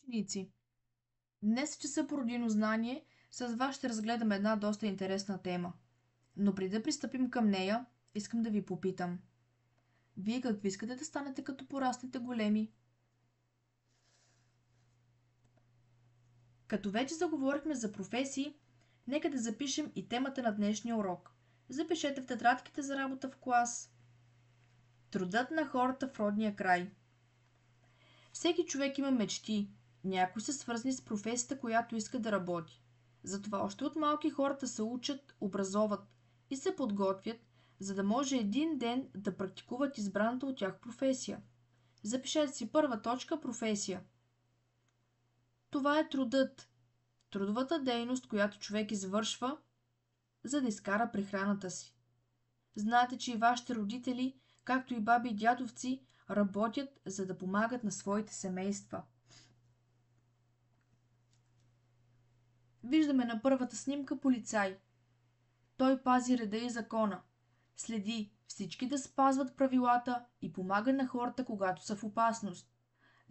Ученици, днес в часа по родино знание с вас ще разгледам една доста интересна тема. Но преди да пристъпим към нея, искам да ви попитам. Вие какви искате да станете като пораснете големи? Като вече заговорихме за професии, нека да запишем и темата на днешния урок. Запишете в тетрадките за работа в клас. Трудът на хората в родния край. Всеки човек има мечти. Някои са свързани с професията, която иска да работи. Затова още от малки хората се учат, образоват и се подготвят, за да може един ден да практикуват избраната от тях професия. Запишете си първа точка професия. Това е трудът. Трудовата дейност, която човек извършва, за да изкара прехраната си. Знаете, че и вашите родители, както и баби и дядовци, работят, за да помагат на своите семейства. Виждаме на първата снимка полицай. Той пази реда и закона. Следи всички да спазват правилата и помага на хората, когато са в опасност.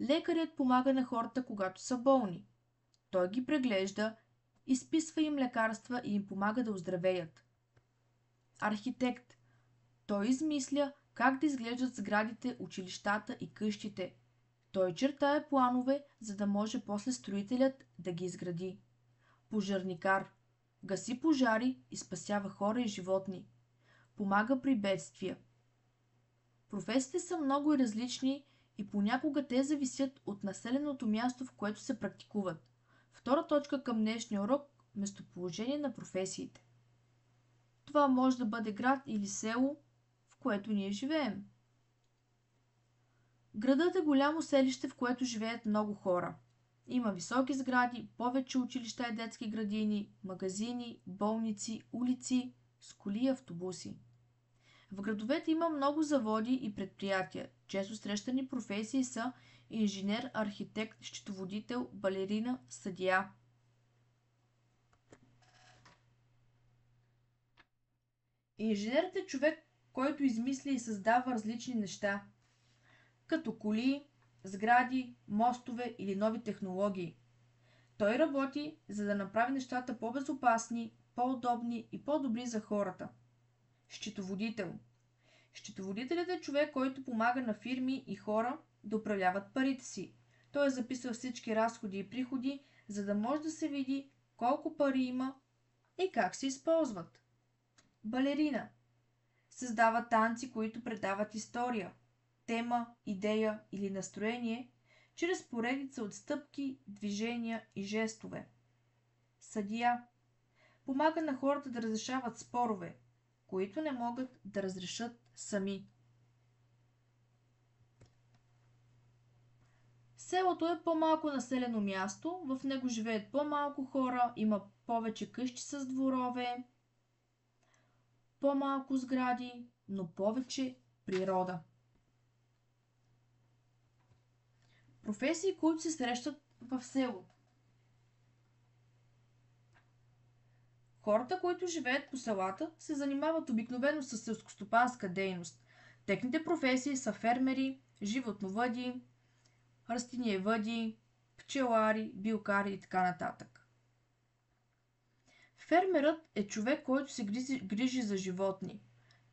Лекарят помага на хората, когато са болни. Той ги преглежда, изписва им лекарства и им помага да оздравеят. Архитект. Той измисля как да изглеждат сградите, училищата и къщите. Той чертае планове, за да може после строителят да ги изгради. Пожарникар. Гаси пожари и спасява хора и животни. Помага при бедствия. Професиите са много и различни и понякога те зависят от населеното място, в което се практикуват. Втора точка към днешния урок – местоположение на професиите. Това може да бъде град или село, в което ние живеем. Градът е голямо селище, в което живеят много хора. Има високи сгради, повече училища и детски градини, магазини, болници, улици, с коли и автобуси. В градовете има много заводи и предприятия. Често срещани професии са инженер, архитект, счетоводител, балерина, съдия. Инженерът е човек, който измисля и създава различни неща, като коли, сгради, мостове или нови технологии. Той работи, за да направи нещата по-безопасни, по-удобни и по-добри за хората. Счетоводител. Счетоводителят е човек, който помага на фирми и хора да управляват парите си. Той записва всички разходи и приходи, за да може да се види колко пари има и как се използват. Балерина. Създава танци, които предават история, тема, идея или настроение, чрез поредица от стъпки, движения и жестове. Съдия. Помага на хората да разрешават спорове, които не могат да разрешат сами. Селото е по-малко населено място, в него живеят по-малко хора, има повече къщи с дворове, по-малко сгради, но повече природа. Професии, които се срещат в село. Хората, които живеят по селата, се занимават обикновено с селскостопанска дейност. Техните професии са фермери, животновъди, растениевъди, пчелари, билкари и така нататък. Фермерът е човек, който се грижи за животни.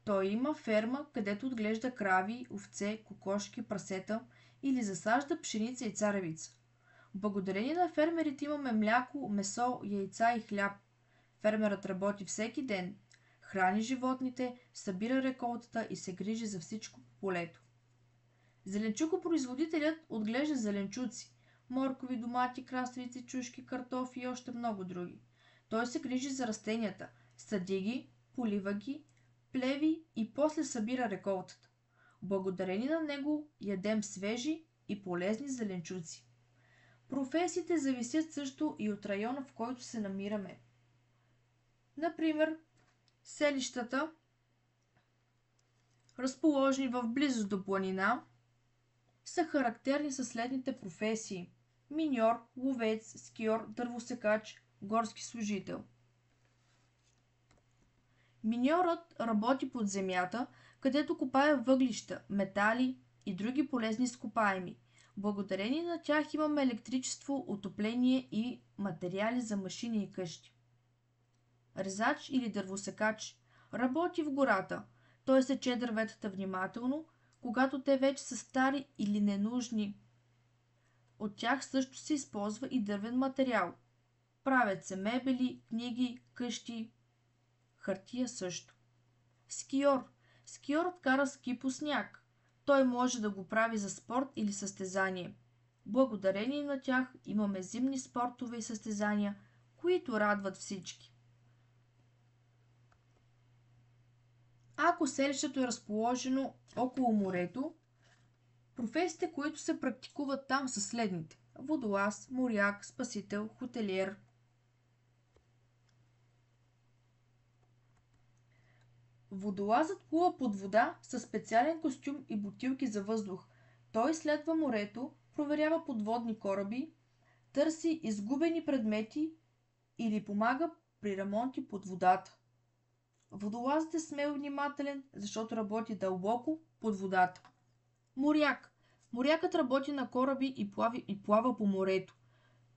Той има ферма, където отглежда крави, овце, кокошки, прасета или засажда пшеница и царевица. Благодарение на фермерите имаме мляко, месо, яйца и хляб. Фермерът работи всеки ден, храни животните, събира реколтата и се грижи за всичко по полето. Зеленчукопроизводителят отглежда зеленчуци, моркови, домати, краставици, чушки, картофи и още много други. Той се грижи за растенията, съди ги, полива ги, плеви и после събира реколтата. Благодарение на него ядем свежи и полезни зеленчуци. Професиите зависят също и от района, в който се намираме. Например, селищата, разположени в близост до планина, са характерни със следните професии: миньор, ловец, скиор, дървосекач, горски служител. Миньорът работи под земята, където копае въглища, метали и други полезни изкопаеми. Благодарение на тях имаме електричество, отопление и материали за машини и къщи. Резач или дървосекач работи в гората. Той сече дърветата внимателно, когато те вече са стари или ненужни. От тях също се използва и дървен материал. Правят се мебели, книги, къщи, хартия също. Скиор. Скиорът кара ски по сняг. Той може да го прави за спорт или състезание. Благодарение на тях имаме зимни спортове и състезания, които радват всички. Ако селището е разположено около морето, професиите, които се практикуват там са следните: водолаз, моряк, спасител, хотелиер. Водолазът плува под вода със специален костюм и бутилки за въздух. Той изследва морето, проверява подводни кораби, търси изгубени предмети или помага при ремонти под водата. Водолазът е смел и внимателен, защото работи дълбоко под водата. Моряк. Морякът работи на кораби и плава по морето.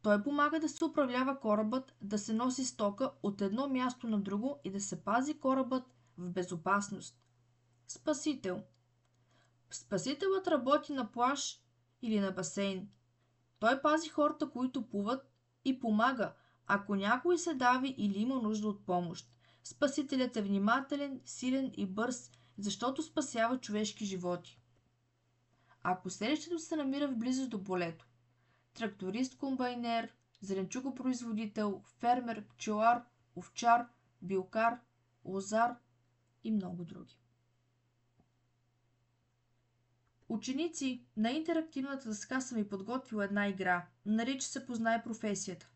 Той помага да се управлява корабът, да се носи стока от едно място на друго и да се пази корабът в безопасност. Спасител. Спасителът работи на плаж или на басейн. Той пази хората, които плуват, и помага, ако някой се дави или има нужда от помощ. Спасителят е внимателен, силен и бърз, защото спасява човешки животи. Ако селището се намира в близост до полето, тракторист, комбайнер, зеленчукопроизводител, фермер, пчелар, овчар, билкар, лозар и много други. Ученици, на интерактивната дъска съм ви подготвила една игра. Нарича се "Познай професията".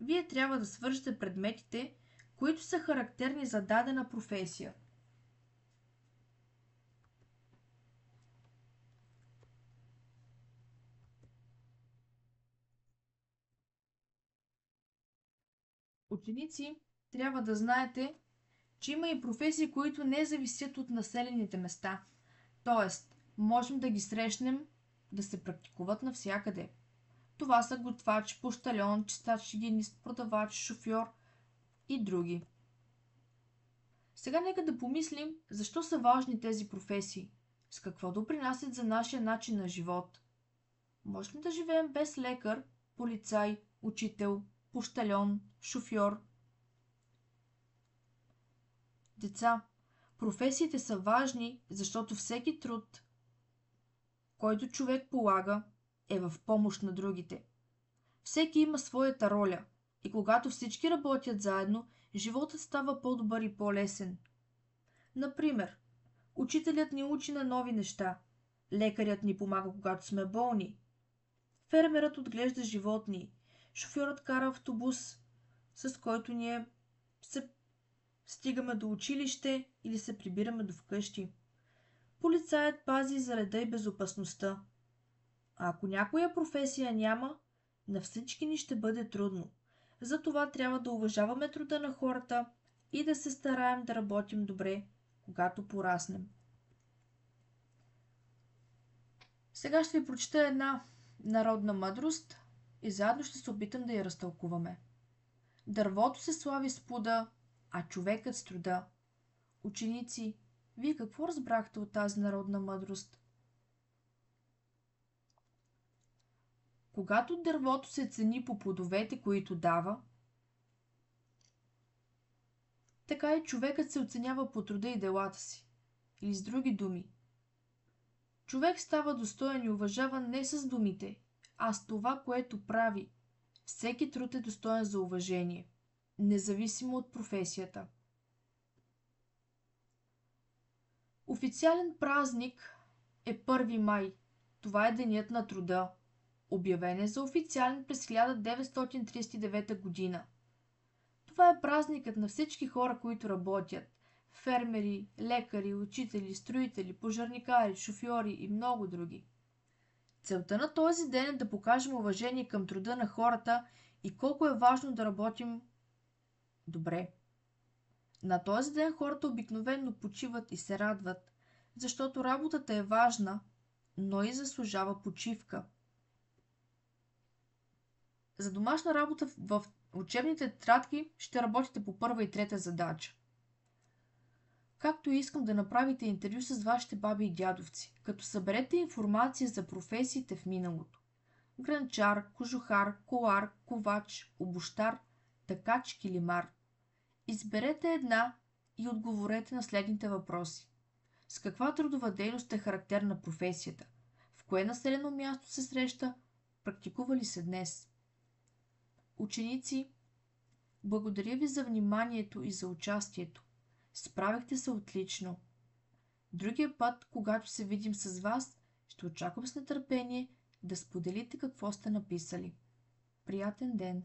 Вие трябва да свържете предметите, които са характерни за дадена професия. Ученици, трябва да знаете, че има и професии, които не зависят от населените места. Тоест, можем да ги срещнем да се практикуват навсякъде. Това са готвач, пощальон, чистач, хигиенист, продавач, шофьор и други. Сега нека да помислим защо са важни тези професии, с какво допринасят за нашия начин на живот. Може ли да живеем без лекар, полицай, учител, пощальон, шофьор? Деца, професиите са важни, защото всеки труд, който човек полага, е в помощ на другите. Всеки има своята роля и когато всички работят заедно, животът става по-добър и по-лесен. Например, учителят ни учи на нови неща, лекарят ни помага, когато сме болни, фермерът отглежда животни, шофьорът кара автобус, с който ние се стигаме до училище или се прибираме до вкъщи. Полицаят пази за реда и безопасността. А ако някоя професия няма, на всички ни ще бъде трудно. Затова трябва да уважаваме труда на хората и да се стараем да работим добре, когато пораснем. Сега ще ви прочета една народна мъдрост и заедно ще се опитам да я разтълкуваме. Дървото се слави с плода, а човекът с труда. Ученици, вие какво разбрахте от тази народна мъдрост? Когато дървото се цени по плодовете, които дава, така и човекът се оценява по труда и делата си. Или с други думи, човек става достоен и уважаван не с думите, а с това, което прави. Всеки труд е достоен за уважение, независимо от професията. Официален празник е 1 май. Това е денят на труда. Обявен е за официален през 1939 година. Това е празникът на всички хора, които работят. Фермери, лекари, учители, строители, пожарникари, шофьори и много други. Целта на този ден е да покажем уважение към труда на хората и колко е важно да работим добре. На този ден хората обикновено почиват и се радват, защото работата е важна, но и заслужава почивка. За домашна работа в учебните тетрадки ще работите по първа и трета задача. Както искам да направите интервю с вашите баби и дядовци, като съберете информация за професиите в миналото. Гранчар, кожухар, колар, ковач, обущар, такач, килимар. Изберете една и отговорете на следните въпроси. С каква трудова дейност е характерна професията? В кое населено място се среща? Практикува ли се днес? Ученици, благодаря ви за вниманието и за участието. Справихте се отлично. Другия път, когато се видим с вас, ще очаквам с нетърпение да споделите какво сте написали. Приятен ден!